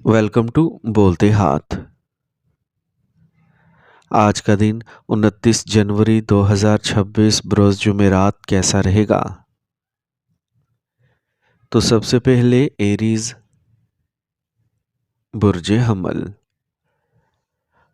Welcome to बोलते हाथ। आज का दिन 29 जनवरी 2026 बरोज़ जुमेरात कैसा रहेगा? तो सबसे पहले एरीज बुर्ज हमल।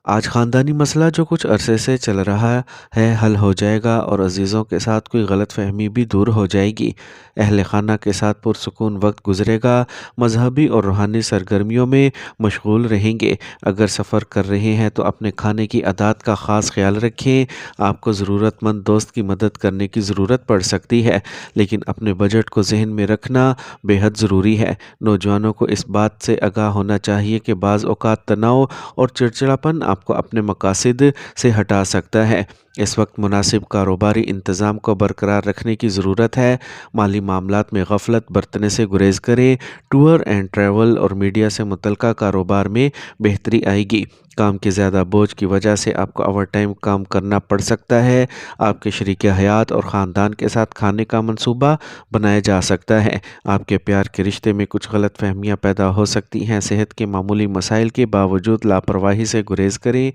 आज ख़ानदानी मसला जो कुछ अरसे से चल रहा है हल हो जाएगा और अजीज़ों के साथ कोई गलत फहमी भी दूर हो जाएगी। अहल खाना के साथ पुरसुकून वक्त गुजरेगा। मजहबी और रूहानी सरगर्मियों में मशगूल रहेंगे। अगर सफ़र कर रहे हैं तो अपने खाने की आदत का ख़ास ख्याल रखें। आपको ज़रूरतमंद दोस्त की मदद करने की ज़रूरत पड़ सकती है, लेकिन अपने बजट को जहन में रखना बेहद ज़रूरी है। नौजवानों को इस बात से आगाह होना चाहिए कि बाज़ औक़ात तनाव और चिड़चिड़ापन आपको अपने मकासद से हटा सकता है। इस वक्त मुनासिब कारोबारी इंतज़ाम को बरकरार रखने की ज़रूरत है। माली मामलात में गफलत बरतने से गुरेज करें। टूर एंड ट्रैवल और मीडिया से मुतल्लिक़ कारोबार में बेहतरी आएगी। काम के ज़्यादा बोझ की वजह से आपको ओवर टाइम काम करना पड़ सकता है। आपके शरीक हयात और ख़ानदान के साथ खाने का मंसूबा बनाया जा सकता है। आपके प्यार के रिश्ते में कुछ गलत फहमियाँ पैदा हो सकती हैं। सेहत के मामूली मसाइल के बावजूद लापरवाही से गुरेज करें।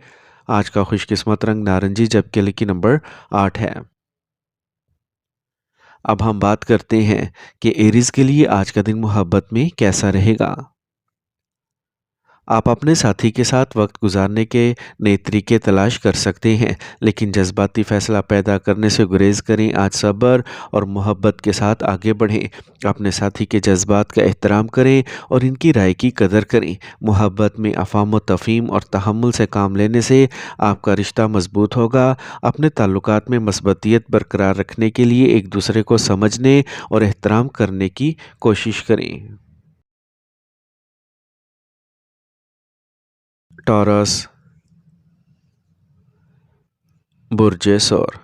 आज का खुशकिस्मत रंग नारंगी जबकि लकी नंबर 8 है। अब हम बात करते हैं कि एरीज के लिए आज का दिन मोहब्बत में कैसा रहेगा। आप अपने साथी के साथ वक्त गुजारने के नए तरीके तलाश कर सकते हैं, लेकिन जज्बाती फैसला पैदा करने से गुरेज करें। आज सब्र और मोहब्बत के साथ आगे बढ़ें। अपने साथी के जज्बात का एहतराम करें और इनकी राय की कदर करें। मोहब्बत में अफ़ाम व तफ़हीम और तहम्मुल से काम लेने से आपका रिश्ता मजबूत होगा। अपने ताल्लुकात में मस्बतियत बरकरार रखने के लिए एक दूसरे को समझने और एहतराम करने की कोशिश करें। टॉरस बुर्ज सौर।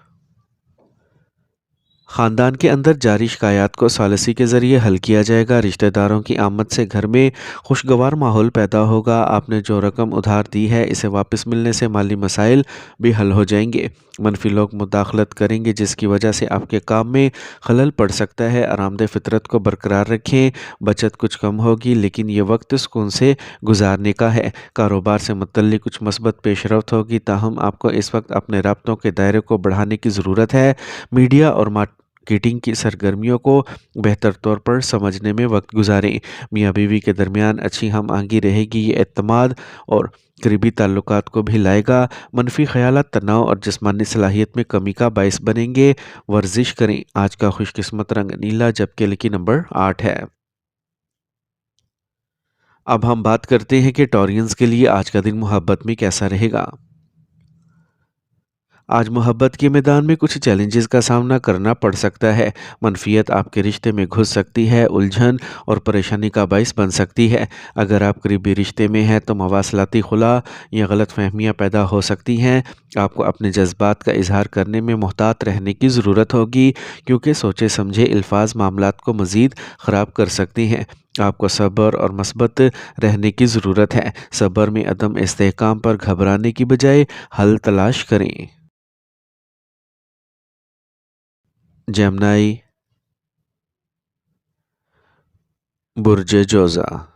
ख़ानदान के अंदर जारी शिकायत को सालिसी के ज़रिए हल किया जाएगा। रिश्तेदारों की आमद से घर में खुशगवार माहौल पैदा होगा। आपने जो रकम उधार दी है इसे वापस मिलने से माली मसाइल भी हल हो जाएंगे। मनफी लोग मुदाखलत करेंगे जिसकी वजह से आपके काम में खलल पड़ सकता है। आरामदेह फितरत को बरकरार रखें। बचत कुछ कम होगी, लेकिन ये वक्त सुकून से गुजारने का है। कारोबार से मुतल्लिक कुछ मस्बत पेशरफ्त होगी, ताहम आपको इस वक्त अपने राब्तों के दायरे को बढ़ाने की ज़रूरत है। मीडिया और मार्केटिंग की सरगर्मियों को बेहतर तौर पर समझने में वक्त गुजारें। मियाँ बीवी के दरमियान अच्छी हम आहंगी रहेगी। ये एतमाद और करीबी ताल्लुकात को भी लाएगा। मनफी ख्यालात तनाव और जिस्मानी सलाहियत में कमी का बायस बनेंगे। वर्जिश करें। आज का खुशकिस्मत रंग नीला जबकि लकी नंबर 8 है। अब हम बात करते हैं कि टॉरियंस के लिए आज का दिन मोहब्बत में कैसा रहेगा। आज मोहब्बत के मैदान में कुछ चैलेंजेस का सामना करना पड़ सकता है। मनफियत आपके रिश्ते में घुस सकती है। उलझन और परेशानी का बायस बन सकती है। अगर आप करीबी रिश्ते में हैं तो मवासलाती खुला या गलत फहमियाँ पैदा हो सकती हैं। आपको अपने जज्बात का इजहार करने में मोहतात रहने की ज़रूरत होगी, क्योंकि सोचे समझे अल्फाज मामलात को मज़ीद ख़राब कर सकते हैं। आपको सब्र और मस्बत रहने की ज़रूरत है। सब्र में अदम इस्तेहकाम पर घबराने की बजाय हल तलाश करें। जेमिनी बुर्ज जोज़ा।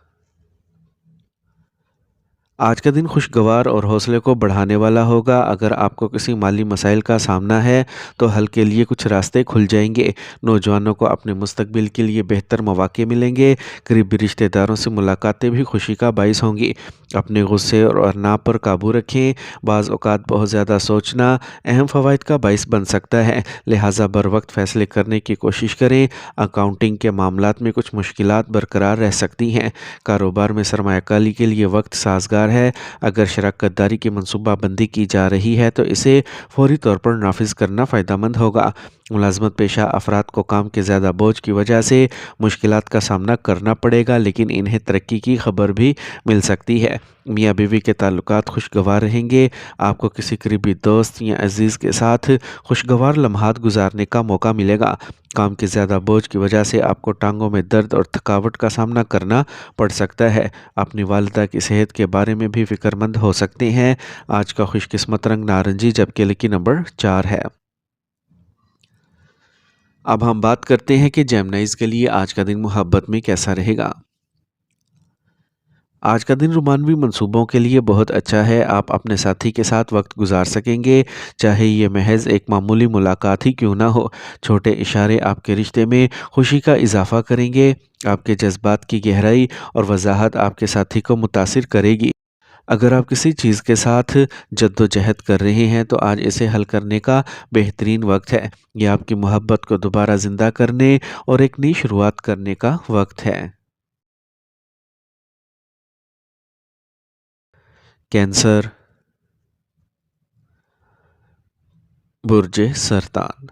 आज का दिन खुशगवार और हौसले को बढ़ाने वाला होगा। अगर आपको किसी माली मसाइल का सामना है तो हल के लिए कुछ रास्ते खुल जाएंगे। नौजवानों को अपने मुस्तकबिल के लिए बेहतर मौके मिलेंगे। करीबी रिश्तेदारों से मुलाकातें भी खुशी का बायस होंगी। अपने गुस्से और अनाप पर काबू रखें। बाज़ औक़ात बहुत ज़्यादा सोचना अहम फ़वाइद का बायस बन सकता है, लिहाजा बर वक्त फ़ैसले करने की कोशिश करें। अकाउंटिंग के मामलात में कुछ मुश्किलात बरकरार रह सकती हैं। कारोबार में सरमायाकारी के लिए वक्त साजगार है। अगर शराकत दारी की मनसूबाबंदी की जा रही है तो इसे फौरी तौर पर नाफिज करना फ़ायदेमंद होगा। मुलाजमत पेशा अफराद को काम के ज़्यादा बोझ की वजह से मुश्किलात का सामना करना पड़ेगा, लेकिन इन्हें तरक्की की खबर भी मिल सकती है। मियाँ बीवी के ताल्लुकात खुशगवार रहेंगे। आपको किसी करीबी दोस्त या अजीज़ के साथ खुशगवार लम्हात गुजारने का मौका मिलेगा। काम के ज़्यादा बोझ की वजह से आपको टांगों में दर्द और थकावट का सामना करना पड़ सकता है। अपनी वालिदा की सेहत के बारे में भी फ़िक्रमंद हो सकते हैं। आज का खुशकिस्मत रंग नारंगी जबकि लकी नंबर 4 है। अब हम बात करते हैं कि जेमिनीज़ के लिए आज का दिन मोहब्बत में कैसा रहेगा। آج کا دن رومانوی منصوبوں کے لیے بہت اچھا ہے۔ آپ اپنے ساتھی کے ساتھ وقت گزار سکیں گے، چاہے یہ محض ایک معمولی ملاقات ہی کیوں نہ ہو۔ چھوٹے اشارے آپ کے رشتے میں خوشی کا اضافہ کریں گے۔ آپ کے جذبات کی گہرائی اور وضاحت آپ کے ساتھی کو متاثر کرے گی۔ اگر آپ کسی چیز کے ساتھ جدوجہد کر رہے ہیں تو آج اسے حل کرنے کا بہترین وقت ہے۔ یہ آپ کی محبت کو دوبارہ زندہ کرنے اور ایک نئی شروعات کرنے کا وقت ہے۔ کینسر، برج سرطان۔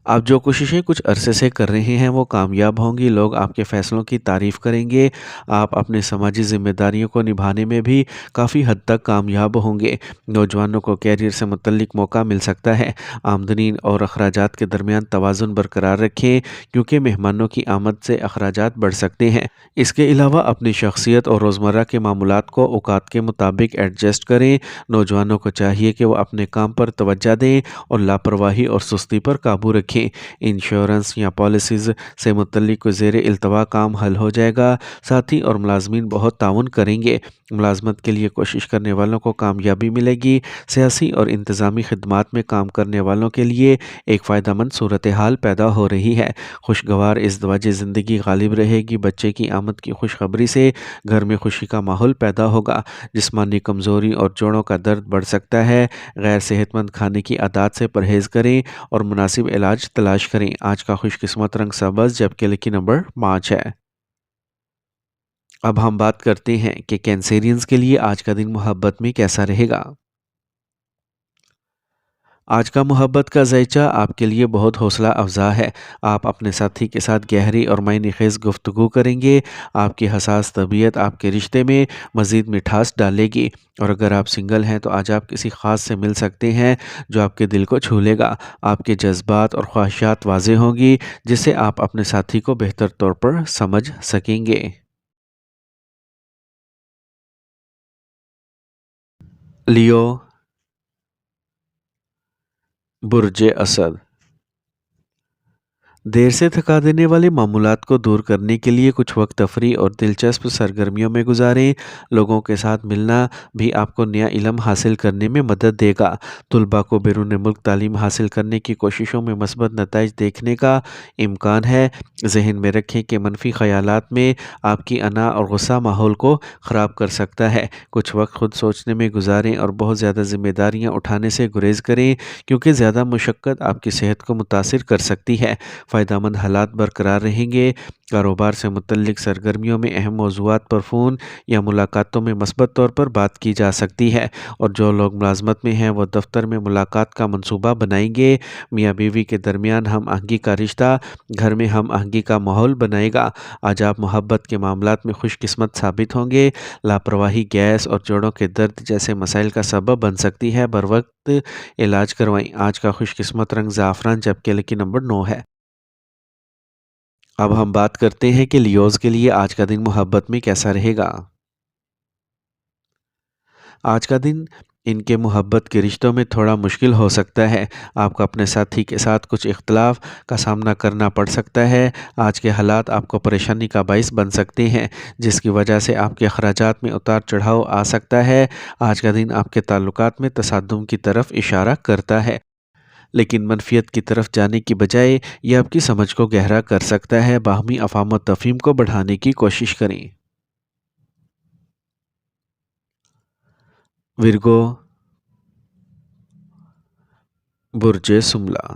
آپ جو کوششیں کچھ عرصے سے کر رہے ہیں وہ کامیاب ہوں گی۔ لوگ آپ کے فیصلوں کی تعریف کریں گے۔ آپ اپنے سماجی ذمہ داریوں کو نبھانے میں بھی کافی حد تک کامیاب ہوں گے۔ نوجوانوں کو کیریئر سے متعلق موقع مل سکتا ہے۔ آمدنی اور اخراجات کے درمیان توازن برقرار رکھیں کیونکہ مہمانوں کی آمد سے اخراجات بڑھ سکتے ہیں۔ اس کے علاوہ اپنی شخصیت اور روزمرہ کے معمولات کو اوقات کے مطابق ایڈجسٹ کریں۔ نوجوانوں کو چاہیے کہ وہ اپنے کام پر توجہ دیں اور لاپرواہی اور سستی پر قابو رکھیں۔ انشورنس یا پالیسیز سے متعلق کوئی زیر التوا کام حل ہو جائے گا۔ ساتھی اور ملازمین بہت تعاون کریں گے۔ ملازمت کے لیے کوشش کرنے والوں کو کامیابی ملے گی۔ سیاسی اور انتظامی خدمات میں کام کرنے والوں کے لیے ایک فائدہ مند صورتحال پیدا ہو رہی ہے۔ خوشگوار ازدواجی زندگی غالب رہے گی۔ بچے کی آمد کی خوشخبری سے گھر میں خوشی کا ماحول پیدا ہوگا۔ جسمانی کمزوری اور جوڑوں کا درد بڑھ سکتا ہے۔ غیر صحت مند کھانے کی عادات سے پرہیز کریں اور مناسب علاج تلاش کریں۔ آج کا خوش قسمت رنگ سبز جبکہ لکی نمبر 5 ہے۔ اب ہم بات کرتے ہیں کہ کینسیرینز کے لیے آج کا دن محبت میں کیسا رہے گا۔ آج کا محبت کا ذائچہ آپ کے لیے بہت حوصلہ افزا ہے۔ آپ اپنے ساتھی کے ساتھ گہری اور معنی خیز گفتگو کریں گے۔ آپ کی حساس طبیعت آپ کے رشتے میں مزید مٹھاس ڈالے گی، اور اگر آپ سنگل ہیں تو آج آپ کسی خاص سے مل سکتے ہیں جو آپ کے دل کو چھو لے گا۔ آپ کے جذبات اور خواہشات واضح ہوں گی جس سے آپ اپنے ساتھی کو بہتر طور پر سمجھ سکیں گے۔ لیو، برج اسد۔ دیر سے تھکا دینے والے معمولات کو دور کرنے کے لیے کچھ وقت تفریح اور دلچسپ سرگرمیوں میں گزاریں۔ لوگوں کے ساتھ ملنا بھی آپ کو نیا علم حاصل کرنے میں مدد دے گا۔ طلباء کو بیرون ملک تعلیم حاصل کرنے کی کوششوں میں مثبت نتائج دیکھنے کا امکان ہے۔ ذہن میں رکھیں کہ منفی خیالات میں آپ کی انا اور غصہ ماحول کو خراب کر سکتا ہے۔ کچھ وقت خود سوچنے میں گزاریں اور بہت زیادہ ذمہ داریاں اٹھانے سے گریز کریں کیونکہ زیادہ مشقت آپ کی صحت کو متاثر کر سکتی ہے۔ فائدہ مند حالات برقرار رہیں گے۔ کاروبار سے متعلق سرگرمیوں میں اہم موضوعات پر فون یا ملاقاتوں میں مثبت طور پر بات کی جا سکتی ہے، اور جو لوگ ملازمت میں ہیں وہ دفتر میں ملاقات کا منصوبہ بنائیں گے۔ میاں بیوی کے درمیان ہم آہنگی کا رشتہ گھر میں ہم آہنگی کا ماحول بنائے گا۔ آج آپ محبت کے معاملات میں خوش قسمت ثابت ہوں گے۔ لاپرواہی گیس اور جوڑوں کے درد جیسے مسائل کا سبب بن سکتی ہے۔ بروقت علاج کروائیں۔ آج کا خوش قسمت رنگ زعفران جبکہ لکی نمبر 9 ہے۔ اب ہم بات کرتے ہیں کہ لیوز کے لیے آج کا دن محبت میں کیسا رہے گا۔ آج کا دن ان کے محبت کے رشتوں میں تھوڑا مشکل ہو سکتا ہے۔ آپ کو اپنے ساتھی کے ساتھ کچھ اختلاف کا سامنا کرنا پڑ سکتا ہے۔ آج کے حالات آپ کو پریشانی کا باعث بن سکتے ہیں جس کی وجہ سے آپ کے اخراجات میں اتار چڑھاؤ آ سکتا ہے۔ آج کا دن آپ کے تعلقات میں تصادم کی طرف اشارہ کرتا ہے، لیکن منفیت کی طرف جانے کی بجائے یہ آپ کی سمجھ کو گہرا کر سکتا ہے۔ باہمی افہام و تفہیم کو بڑھانے کی کوشش کریں۔ ورگو، برج سملہ۔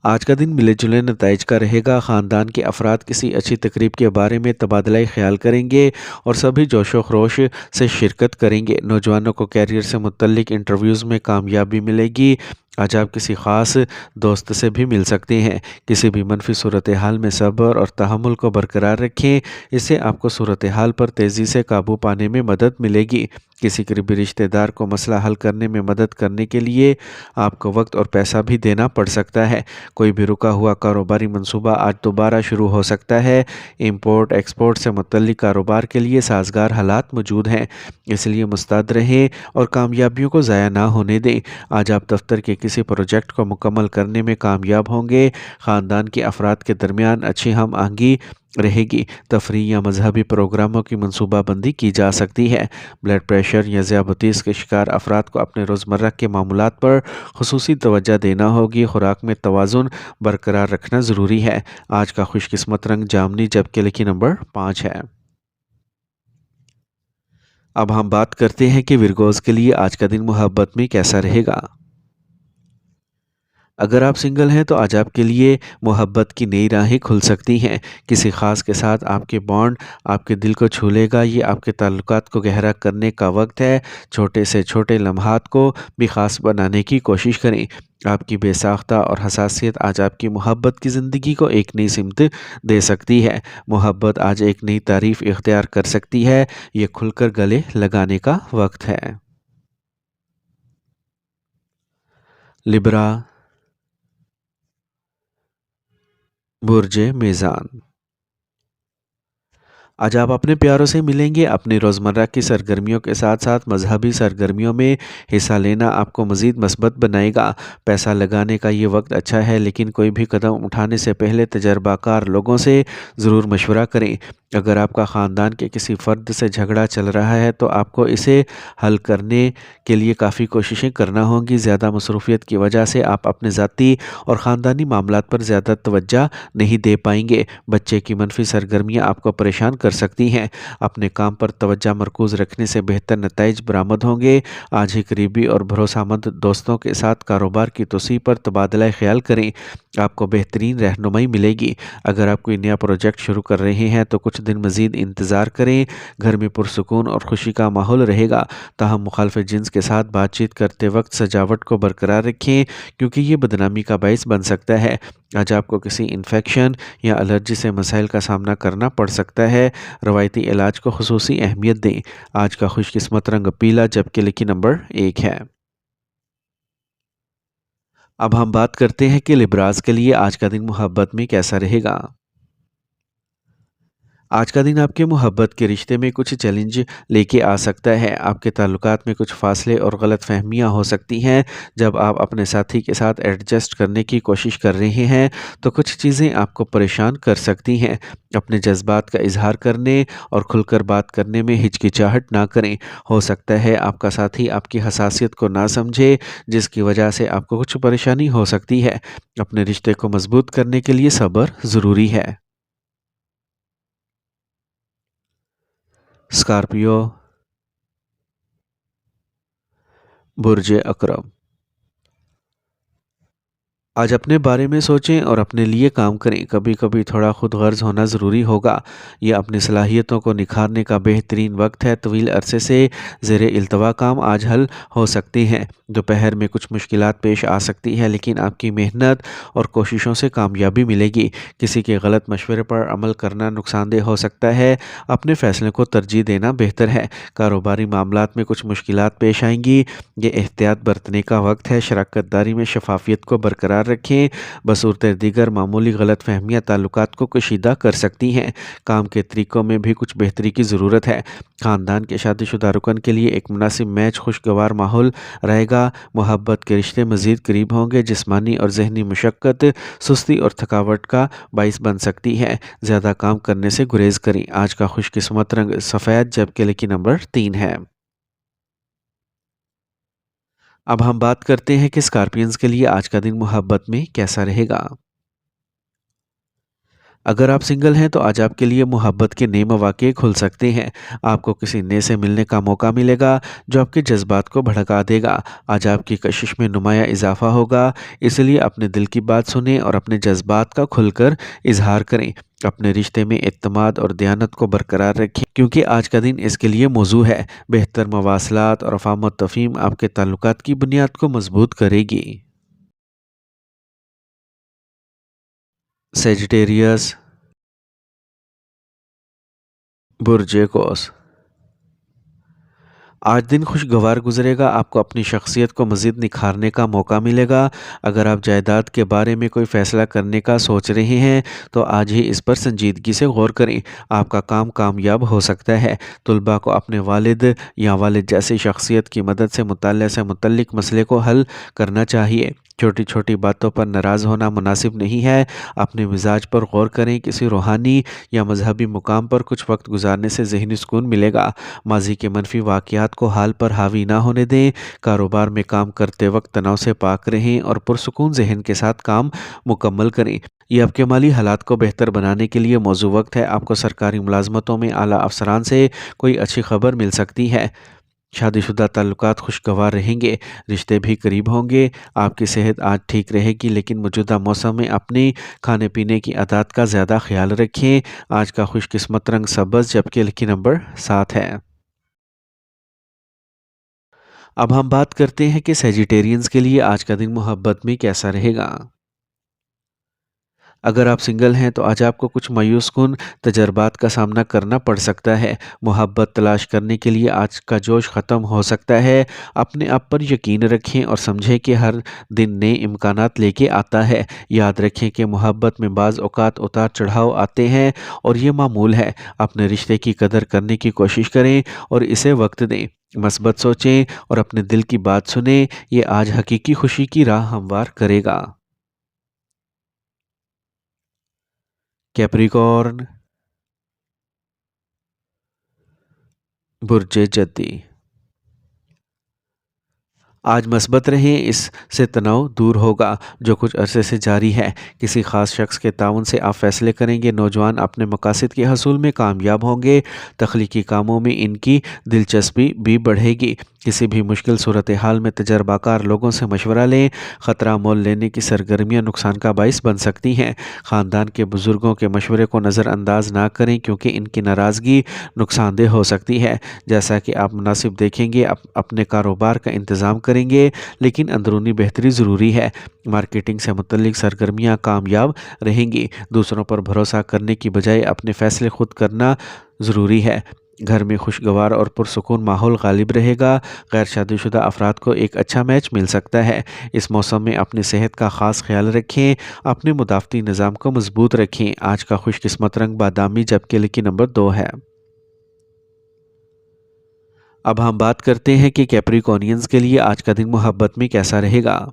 آج کا دن ملے جلے نتائج کا رہے گا۔ خاندان کے افراد کسی اچھی تقریب کے بارے میں تبادلہ خیال کریں گے اور سبھی جوش و خروش سے شرکت کریں گے۔ نوجوانوں کو کیریئر سے متعلق انٹرویوز میں کامیابی ملے گی۔ آج آپ کسی خاص دوست سے بھی مل سکتے ہیں۔ کسی بھی منفی صورتحال میں صبر اور تحمل کو برقرار رکھیں، اس سے آپ کو صورتحال پر تیزی سے قابو پانے میں مدد ملے گی۔ کسی قریبی رشتہ دار کو مسئلہ حل کرنے میں مدد کرنے کے لیے آپ کو وقت اور پیسہ بھی دینا پڑ سکتا ہے۔ کوئی بھی رکا ہوا کاروباری منصوبہ آج دوبارہ شروع ہو سکتا ہے۔ امپورٹ ایکسپورٹ سے متعلق کاروبار کے لیے سازگار حالات موجود ہیں، اس لیے مستعد رہیں اور کامیابیوں کو ضائع نہ ہونے دیں۔ آج آپ دفتر کے किसी प्रोजेक्ट को मुकम्मल करने में कामयाब होंगे। ख़ानदान के अफराद के दरमियान अच्छी हम आहंगी रहेगी। तफरीह या मजहबी प्रोग्रामों की मनसूबाबंदी की जा सकती है। ब्लड प्रेशर या ज़ियाबतीस के शिकार अफराद को अपने रोज़मर्रा के मामूलात पर खुसूसी तवज्जो देना होगी। खुराक में तवाज़ुन बरकरार रखना ज़रूरी है। आज का खुशकिस्मत रंग जामनी जबकि लकी नंबर 5 है। अब हम बात करते हैं कि विरगोज़ के लिए आज का दिन मोहब्बत में कैसा रहेगा। अगर आप सिंगल हैं तो आज आपके लिए मोहब्बत की नई राहें खुल सकती हैं। किसी ख़ास के साथ आपके बॉन्ड आपके दिल को छू लेगा। ये आपके ताल्लुकात को गहरा करने का वक्त है। छोटे से छोटे लम्हात को भी ख़ास बनाने की कोशिश करें। आपकी बेसाख्ता और हसासियत आज आपकी मोहब्बत की ज़िंदगी को एक नई सिमत दे सकती है। मोहब्बत आज एक नई तारीफ़ इख्तियार कर सकती है। ये खुलकर गले लगाने का वक्त है। लिब्रा, बुर्ज मेज़ान। आज आप अपने प्यारों से मिलेंगे। अपनी रोज़मर्रा की सरगर्मियों के साथ साथ मजहबी सरगर्मियों में हिस्सा लेना आपको मज़ीद मस्बत बनाएगा। पैसा लगाने का ये वक्त अच्छा है, लेकिन कोई भी कदम उठाने से पहले तजर्बाकार लोगों से ज़रूर मशवरा करें। अगर आपका ख़ानदान के किसी फ़र्द से झगड़ा चल रहा है तो आपको इसे हल करने के लिए काफ़ी कोशिशें करना होंगी। ज़्यादा मसरूफ़ियत की वजह से आप अपने ज़ाती और ख़ानदानी मामलात पर ज़्यादा तवज्जो नहीं दे पाएंगे। बच्चे की मनफी सरगर्मियाँ आपको परेशान कर सकती हैं। अपने काम पर तवज्जो मरकूज़ रखने से बेहतर नताइज बरामद होंगे। आज ही करीबी और भरोसामंद दोस्तों के साथ कारोबार की तोसी पर तबादला ख्याल करें। आपको बेहतरीन रहनुमाई मिलेगी। अगर आप कोई नया प्रोजेक्ट शुरू कर रहे हैं तो कुछ दिन मज़ीद इंतज़ार करें। घर में पुरसुकून और खुशी का माहौल रहेगा। ताहम मुखालिफ जिन्स के साथ बातचीत करते वक्त सजावट को बरकरार रखें, क्योंकि ये बदनामी का बाइस बन सकता है। आज आपको किसी इन्फेक्शन या एलर्जी से मसाइल का सामना करना पड़ सकता है। रवायती इलाज को खुसूसी अहमियत दें। आज का खुशकिस्मत रंग पीला जबकि लकी नंबर 1 है। अब हम बात करते हैं कि लिब्रास के लिए आज का दिन मोहब्बत में कैसा रहेगा। आज का दिन आपके मोहब्बत के रिश्ते में कुछ चैलेंज लेके आ सकता है। आपके ताल्लुकात में कुछ फासले और गलतफहमियां हो सकती हैं। जब आप अपने साथी के साथ एडजस्ट करने की कोशिश कर रहे हैं तो कुछ चीज़ें आपको परेशान कर सकती हैं। अपने जज्बात का इजहार करने और खुलकर बात करने में हिचकिचाहट ना करें। हो सकता है आपका साथी आपकी हसासियत को ना समझे, जिसकी वजह से आपको कुछ परेशानी हो सकती है। अपने रिश्ते को मजबूत करने के लिए सब्र ज़रूरी है। स्कॉर्पियो, बुर्ज अकरम। आज अपने बारे में सोचें और अपने लिए काम करें। कभी कभी थोड़ा खुद गर्ज होना ज़रूरी होगा। यह अपनी सलाहियतों को निखारने का बेहतरीन वक्त है। तवील अरसे से ज़ेर इल्तवा काम आज हल हो सकते हैं। दोपहर में कुछ मुश्किलात पेश आ सकती है, लेकिन आपकी मेहनत और कोशिशों से कामयाबी मिलेगी। किसी के गलत मशवरे पर अमल करना नुकसानदेह हो सकता है। अपने फ़ैसले को तरजीह देना बेहतर है। कारोबारी मामलात में कुछ मुश्किलात पेश आएंगी। ये एहतियात बरतने का वक्त है। शराकत दारी में शफाफियत को बरकरार रखें। बसूरत दीगर मामूली गलत फहमियाँ ताल्लुकात को कशीदा कर सकती हैं। काम के तरीक़ों में भी कुछ बेहतरी की ज़रूरत है। ख़ानदान के शादीशुदा रुकन के लिए एक मुनासिब मैच खुशगवार माहौल रहेगा। मोहब्बत के रिश्ते मज़ीद करीब होंगे। जिस्मानी और जहनी मशक्क़त सुस्ती और थकावट का बाइस बन सकती है। ज़्यादा काम करने से गुरेज करें। आज का खुशकिस्मत रंग सफ़ेद जबकि लकी नंबर 3 है। अब हम बात करते हैं कि स्कॉर्पियंस के लिए आज का दिन मोहब्बत में कैसा रहेगा। अगर आप सिंगल हैं तो आज आपके लिए मोहब्बत के नए मौक़े खुल सकते हैं। आपको किसी नए से मिलने का मौका मिलेगा जो आपके जज्बात को भड़का देगा। आज आपकी कशिश में नुमाया इजाफा होगा, इसलिए अपने दिल की बात सुनें और अपने जज्बात का खुलकर इजहार करें। अपने रिश्ते में एतमाद और दयानत को बरकरार रखें, क्योंकि आज का दिन इसके लिए मौजू है। बेहतर मवासलात और अफ़ाम तफ़हीम आपके ताल्लुकात की बुनियाद को मजबूत करेगी। सेजिटेरियस, बुर्ज कौस। آج دن خوشگوار گزرے گا، آپ کو اپنی شخصیت کو مزید نکھارنے کا موقع ملے گا۔ اگر آپ جائیداد کے بارے میں کوئی فیصلہ کرنے کا سوچ رہے ہیں تو آج ہی اس پر سنجیدگی سے غور کریں، آپ کا کام کامیاب ہو سکتا ہے۔ طلباء کو اپنے والد یا والد جیسی شخصیت کی مدد سے مطالعہ سے متعلق مسئلے کو حل کرنا چاہیے۔ چھوٹی چھوٹی باتوں پر ناراض ہونا مناسب نہیں ہے، اپنے مزاج پر غور کریں، کسی روحانی یا مذہبی مقام پر کچھ وقت گزارنے سے ذہنی سکون ملے گا۔ ماضی کے منفی واقعات کو حال پر حاوی نہ ہونے دیں، کاروبار میں کام کرتے وقت تناؤ سے پاک رہیں اور پرسکون ذہن کے ساتھ کام مکمل کریں۔ یہ آپ کے مالی حالات کو بہتر بنانے کے لیے موزوں وقت ہے۔ آپ کو سرکاری ملازمتوں میں اعلیٰ افسران سے کوئی اچھی خبر مل سکتی ہے۔ شادی شدہ تعلقات خوشگوار رہیں گے، رشتے بھی قریب ہوں گے۔ آپ کی صحت آج ٹھیک رہے گی، لیکن موجودہ موسم میں اپنی کھانے پینے کی عادات کا زیادہ خیال رکھیں۔ آج کا خوش قسمت رنگ سبز، جبکہ لکی نمبر 7 ہے۔ اب ہم بات کرتے ہیں کہ سیجیٹیرینز کے لیے آج کا دن محبت میں کیسا رہے گا۔ اگر آپ سنگل ہیں تو آج آپ کو کچھ مایوس کن تجربات کا سامنا کرنا پڑ سکتا ہے۔ محبت تلاش کرنے کے لیے آج کا جوش ختم ہو سکتا ہے۔ اپنے آپ پر یقین رکھیں اور سمجھیں کہ ہر دن نئے امکانات لے کے آتا ہے۔ یاد رکھیں کہ محبت میں بعض اوقات اتار چڑھاؤ آتے ہیں اور یہ معمول ہے۔ اپنے رشتے کی قدر کرنے کی کوشش کریں اور اسے وقت دیں۔ مثبت سوچیں اور اپنے دل کی بات سنیں، یہ آج حقیقی خوشی کی راہ ہموار کرے گا۔ کیپریکارن، برج جدی، آج مثبت رہیں، اس سے تناؤ دور ہوگا جو کچھ عرصے سے جاری ہے۔ کسی خاص شخص کے تعاون سے آپ فیصلے کریں گے۔ نوجوان اپنے مقاصد کے حصول میں کامیاب ہوں گے۔ تخلیقی کاموں میں ان کی دلچسپی بھی بڑھے گی۔ کسی بھی مشکل صورتحال میں تجربہ کار لوگوں سے مشورہ لیں۔ خطرہ مول لینے کی سرگرمیاں نقصان کا باعث بن سکتی ہیں۔ خاندان کے بزرگوں کے مشورے کو نظر انداز نہ کریں کیونکہ ان کی ناراضگی نقصان دہ ہو سکتی ہے۔ جیسا کہ آپ مناسب دیکھیں گے، اپنے کاروبار کا انتظام کریں گے، لیکن اندرونی بہتری ضروری ہے۔ مارکیٹنگ سے متعلق سرگرمیاں کامیاب رہیں گی۔ دوسروں پر بھروسہ کرنے کی بجائے اپنے فیصلے خود کرنا ضروری ہے۔ گھر میں خوشگوار اور پرسکون ماحول غالب رہے گا۔ غیر شادی شدہ افراد کو ایک اچھا میچ مل سکتا ہے۔ اس موسم میں اپنی صحت کا خاص خیال رکھیں، اپنے مدافعتی نظام کو مضبوط رکھیں۔ آج کا خوش قسمت رنگ بادامی، جبکہ لکی نمبر 2 ہے۔ اب ہم بات کرتے ہیں کہ کیپریکونینز کے لیے آج کا دن محبت میں کیسا رہے گا۔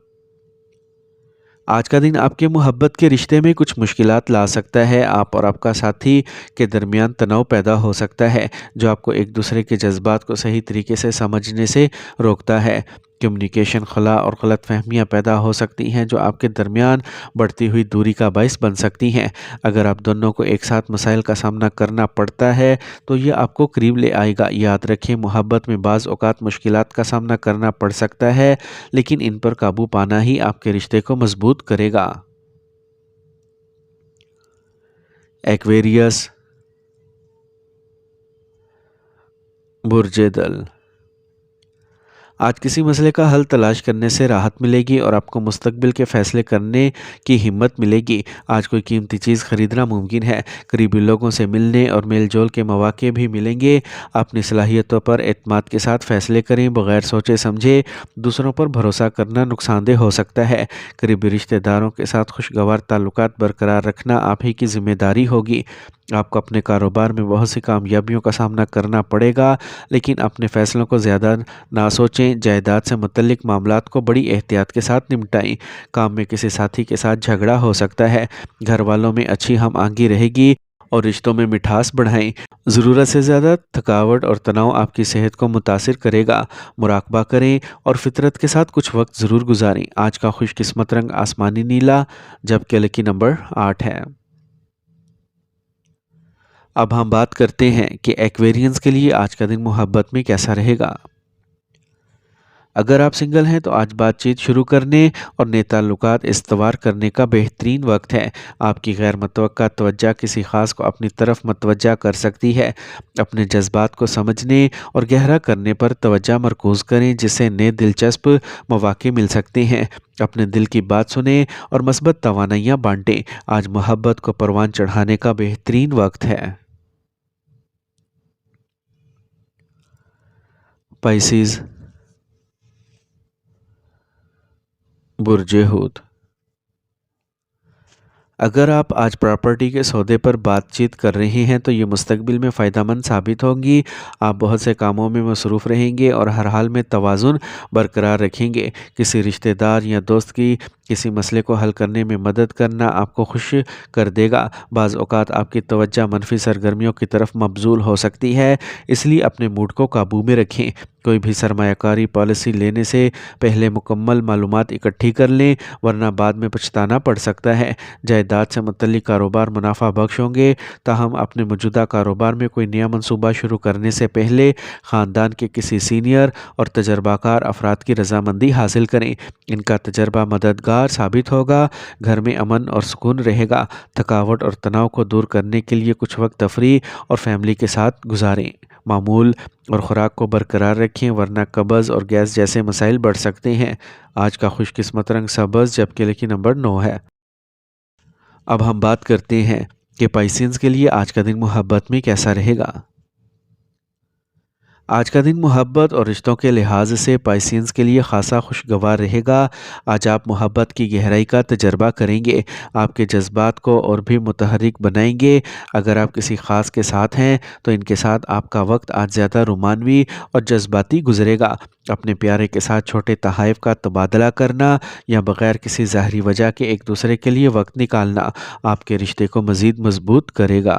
آج کا دن آپ کے محبت کے رشتے میں کچھ مشکلات لا سکتا ہے۔ آپ اور آپ کا ساتھی کے درمیان تناؤ پیدا ہو سکتا ہے جو آپ کو ایک دوسرے کے جذبات کو صحیح طریقے سے سمجھنے سے روکتا ہے۔ کمیونیکیشن خلا اور غلط فہمیاں پیدا ہو سکتی ہیں جو آپ کے درمیان بڑھتی ہوئی دوری کا باعث بن سکتی ہیں۔ اگر آپ دونوں کو ایک ساتھ مسائل کا سامنا کرنا پڑتا ہے تو یہ آپ کو قریب لے آئے گا۔ یاد رکھیں، محبت میں بعض اوقات مشکلات کا سامنا کرنا پڑ سکتا ہے، لیکن ان پر قابو پانا ہی آپ کے رشتے کو مضبوط کرے گا۔ ایکویریس، برج دل، آج کسی مسئلے کا حل تلاش کرنے سے راحت ملے گی اور آپ کو مستقبل کے فیصلے کرنے کی ہمت ملے گی۔ آج کوئی قیمتی چیز خریدنا ممکن ہے۔ قریبی لوگوں سے ملنے اور میل جول کے مواقع بھی ملیں گے۔ اپنی صلاحیتوں پر اعتماد کے ساتھ فیصلے کریں، بغیر سوچے سمجھے دوسروں پر بھروسہ کرنا نقصان دہ ہو سکتا ہے۔ قریبی رشتہ داروں کے ساتھ خوشگوار تعلقات برقرار رکھنا آپ ہی کی ذمہ داری ہوگی۔ آپ کو اپنے کاروبار میں بہت سی کامیابیوں کا سامنا کرنا پڑے گا، لیکن اپنے فیصلوں کو زیادہ نہ سوچیں۔ جائیداد سے متعلق معاملات کو بڑی احتیاط کے ساتھ نمٹائیں۔ کام میں کسی ساتھی کے ساتھ جھگڑا ہو سکتا ہے۔ گھر والوں میں اچھی ہم آہنگی رہے گی اور رشتوں میں مٹھاس بڑھائیں۔ ضرورت سے زیادہ تھکاوٹ اور تناؤ آپ کی صحت کو متاثر کرے گا۔ مراقبہ کریں اور فطرت کے ساتھ کچھ وقت ضرور گزاریں۔ آج کا خوش قسمت رنگ آسمانی نیلا، جبکہ لکی نمبر 8 ہے۔ اب ہم بات کرتے ہیں کہ ایکویرینز کے لیے آج کا دن محبت میں کیسا رہے گا۔ اگر آپ سنگل ہیں تو آج بات چیت شروع کرنے اور نئے تعلقات استوار کرنے کا بہترین وقت ہے۔ آپ کی غیر متوقع توجہ کسی خاص کو اپنی طرف متوجہ کر سکتی ہے۔ اپنے جذبات کو سمجھنے اور گہرا کرنے پر توجہ مرکوز کریں، جس سے نئے دلچسپ مواقع مل سکتے ہیں۔ اپنے دل کی بات سنیں اور مثبت توانائیاں بانٹیں۔ آج محبت کو پروان چڑھانے کا بہترین وقت ہے۔ पाइसिस, बुर्ज हूत। अगर आप आज प्रॉपर्टी के सौदे पर बातचीत कर रहे हैं तो ये मुस्तकबिल में फ़ायदेमंद साबित होंगी। आप बहुत से कामों में मसरूफ़ रहेंगे और हर हाल में तवाज़ुन बरकरार रखेंगे। किसी रिश्तेदार या दोस्त की किसी मसले को हल करने में मदद करना आपको खुश कर देगा। बाज़ औक़ात आपकी तवज्जो मनफी सरगर्मियों की तरफ मबज़ूल हो सकती है, इसलिए अपने मूड को काबू में रखें। कोई भी सरमायाकारी पॉलिसी लेने से पहले मुकम्मल मालूमात इकट्ठी कर लें, वरना बाद में पछताना पड़ सकता है। जायदाद से मुतल्लिक़ कारोबार मुनाफा बख्श होंगे, ताहम अपने मौजूदा कारोबार में कोई नया मंसूबा शुरू करने से पहले ख़ानदान के किसी सीनियर और तजर्बाकार अफराद की रजामंदी हासिल करें। इनका तजर्बा मददगार साबित होगा। घर में अमन और सुकून रहेगा। थकावट और तनाव को दूर करने के लिए कुछ वक्त तफरीह और फैमिली के साथ गुजारें। मामूल और ख़ुराक को बरकरार रखें, वरना कब्ज़ और गैस जैसे मसाइल बढ़ सकते हैं। आज का खुशकिस्मत रंग सब्ज़, जबकि लकी नंबर 9 है। अब हम बात करते हैं कि पाइसियंस के लिए आज का दिन मोहब्बत में कैसा रहेगा। आज का दिन मोहब्बत और रिश्तों के लिहाज से पाइसियंस के लिए ख़ासा खुशगवार रहेगा। आज आप मोहब्बत की गहराई का तजर्बा करेंगे। आपके जज्बात को और भी मुतहरिक बनाएंगे। अगर आप किसी ख़ास के साथ हैं तो इनके साथ आपका वक्त आज ज़्यादा रोमानवी और जज्बाती गुजरेगा। अपने प्यारे के साथ छोटे तहाइफ का तबादला करना या बग़ैर किसी ज़ाहरी वजह के एक दूसरे के लिए वक्त निकालना आपके रिश्ते को मज़ीद मजबूत करेगा।